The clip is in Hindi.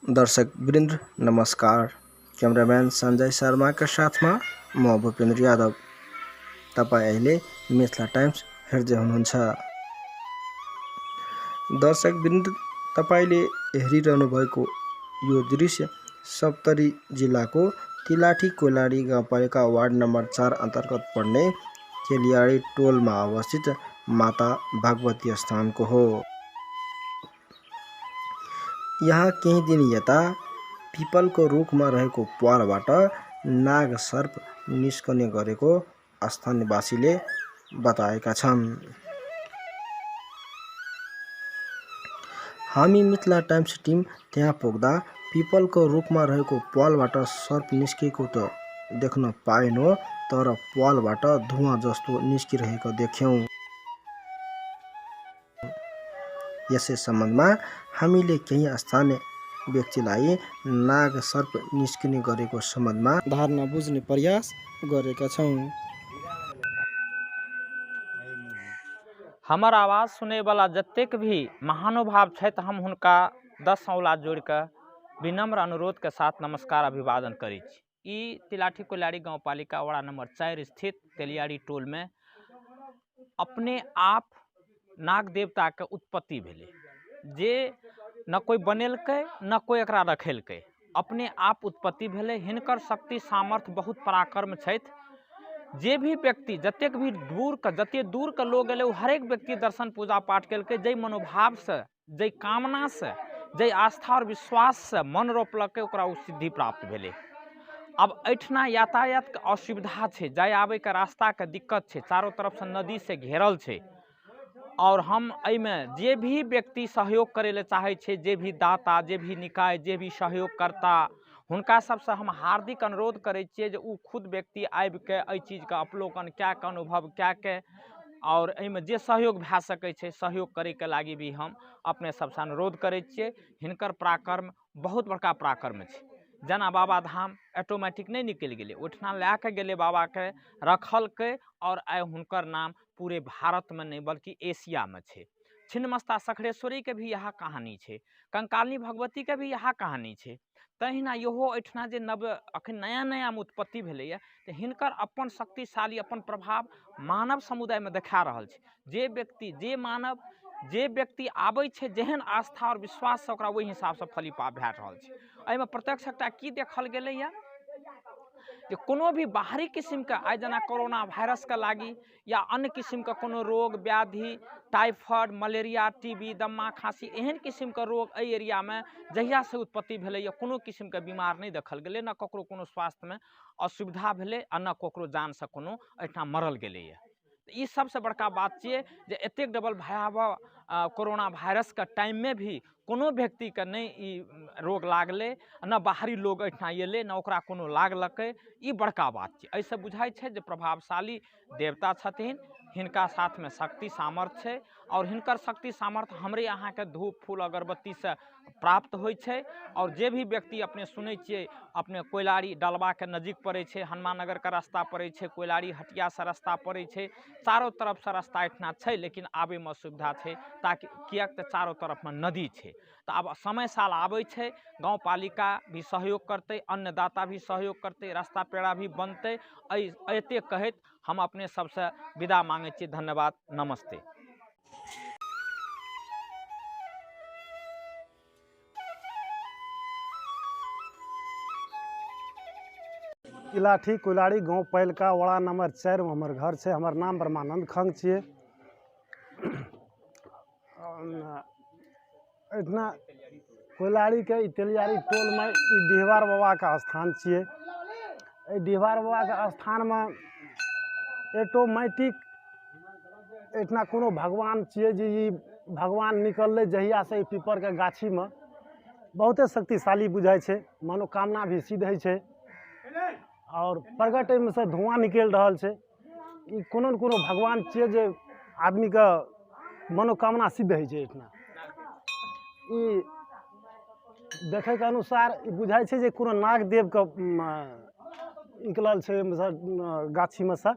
दर्शक वृन्द नमस्कार। क्यामराम्यान सञ्जय शर्माका साथमा म भूपेन्द्र यादव। तपाईँ अहिले मिथिला टाइम्स हेर्दै हुनुहुन्छ। दर्शक वृन्द, तपाईँले हेरिरहनु भएको यो दृश्य सप्तरी जिल्लाको तिलाठी कोइलाडी गाउँपालिका वार्ड नम्बर 4 अन्तर्गत पर्ने केलियाडी टोलमा अवस्थित माता भगवती स्थानको हो। यहाँ केही दिन यता पिपलको रुखमा रहेको प्वालबाट नाग सर्प निस्कने गरेको स्थानीयवासीले बताएका छन्। हामी मिथिला टाइम्स टिम त्यहाँ पुग्दा पिपलको रुखमा रहेको प्वालबाट सर्प निस्केको त देख्न पाएनौँ, तर प्वालबाट धुवाँ जस्तो निस्किरहेको देख्यौँ। यसै सम्बन्धमा हामीले केही स्थानीय व्यक्तिलाई नाग सर्प निस्किने गरेको सम्बन्धमा धारणा बुझ्ने प्रयास गरेका छौँ। हमर आवाज सुने वाला जतेक भी महानुभाव छथि, हम हुनका 10 औला जोड़ के विनम्र अनुरोध के साथ नमस्कार अभिवादन करै छी। ई तिलाठी कोइलाडी गाउँपालिका वार्ड नंबर 4 स्थित तेलियाड़ी टोल में अपने आप नाग देवता के उत्पत्ति भेलै, जे न कोई बनेलकै न कोई एकरा रखेलकै, अपने आप उत्पत्ति भेलै। हिनकर शक्ति सामर्थ्य बहुत पराक्रम छथि। जे भी व्यक्ति जतेक भी जते दूर के लोग एलै, हरेक व्यक्ति दर्शन पूजा पाठ केलकै, जै मनोभाव से, जै कामना से, जै आस्था और विश्वास से मन रोपलकै, ओकरा उ सिद्धि प्राप्त भेलै। अब एठना यातायात के असुविधा छै, जाय आबे के रास्ता के दिक्कत छै, चारों तरफ से नदी से घेरल छै। और हम एहिमे जे भी व्यक्ति सहयोग करे ले चाहे छे, जे भी दाता, जे भी निकाय, जे भी सहयोग करता, हुनका सबसे हम हार्दिक अनुरोध करे छिए जे उ खुद व्यक्ति आबि के एहि चीज के अवलोकन कए के, अनुभव कए के, और एहिमे जे सहयोग भए सकै छै सहयोग करे के लागी भी हम अपने सबसे अनुरोध करे छिए। हिनकर पराक्रम बहुत बड़का पराक्रम छै। जना बाबा धाम ऑटोमेटिक नहीं निकल गेले, ओठना लए के गेले बाबा के, रखलकै, और आइ हुनकर नाम पूरे भारत में नहीं बल्कि एशिया में छे। छिन्नमस्ता सखड़ेश्वरी के भी यह कहानी छे, कंकालिनी भगवती के भी यह कहानी छे। तहिना इहो एठना जे नव अखन नया नया में उत्पत्ति भेलैया, तो हिनकर अपन शक्तिशाली अपन प्रभाव मानव समुदाय में देखा रहल छे। जे व्यक्ति, जे मानव, जे व्यक्ति आबै छे, जेहन आस्था और विश्वास से ओकरा ओहि हिसाब से फलीफा भए रहल छे। एहिमे प्रत्यक्ष एकटा की देखल गेलैया जे कोनो भी बाहरी किस्म के आइ जना कोरोना वायरस के लागी या अन्य किस्म के कोनो रोग व्याधि, टाइफाइड, मलेरिया, टीबी, दम्मा, खांसी, एहन किस्म के रोग एहि एरिया में जहिया से उत्पत्ति भेलैया, कोनो किस्म के बीमार नहीं देखल गेलै, न ककरो कोनो स्वास्थ्य में असुविधा भेलै, आ न ककरो जान से कोनो एहिठाम मरल गेलैया। ई सबसे बड़का बात छिए जे एतेक डबल भयावह कोरोना वायरस के टाइम में भी कोनो व्यक्ति के नहीं ई रोग लागले, न बाहरी लोग एठा एले, न ओकरा कोनो लागलकै। ई बड़का बात छै। ऐसे बुझाई छै जे प्रभावशाली देवता छथिन, हिनका साथ में शक्ति सामर्थ्य छै, और हिनकर शक्ति सामर्थ्य हमरे अहाँ के धूप फूल अगरबत्ती से प्राप्त होइ छै। और जे भी व्यक्ति अपने सुनै छिए, अपने कोइलाड़ी डलवा के नजीक पड़े छे, हनुमान नगर का रास्ता पड़े छे, कोइलाड़ी हटिया से रास्ता पड़े छे, चारों तरफ से रास्ता एठना छै, लेकिन आबे में असुविधा छै, ताकि कियाक त चारों तरफ में नदी छै। तो अब समय साल आबै छै, गाँव पालिका भी सहयोग करते, अन्नदाता भी सहयोग करते, रास्ता पेड़ा भी बनते। एते कहत हम अपने सबसे विदा मांगे छी। धन्यवाद, नमस्ते। तिलाठी कोइलाड़ी गाँव पालिका वार्ड नंबर 4 में हमर घर है। हमर नाम ब्रह्मानंद खंग छे। इतना कोइलाड़ी के तेलियाड़ी टोल में डिहवार बाबा का स्थान छे। डिहवार बाबा के स्थान में ऑटोमेटिक इतना कोनो भगवान छे जी, भगवान निकल जहिया से पीपर के गाछी में बहुते शक्तिशाली बुझाई छे, मनोकामना भी सिद्ध है छे, और प्रगट में से धुआं निकल रहा है। कोनो न कोनो भगवान छे जे आदमी का मनोकामना सिद्ध है छे। इतना देखे के अनुसार बुझाई छे जे कोनो नाग देव के निकलल छे गाछी में से।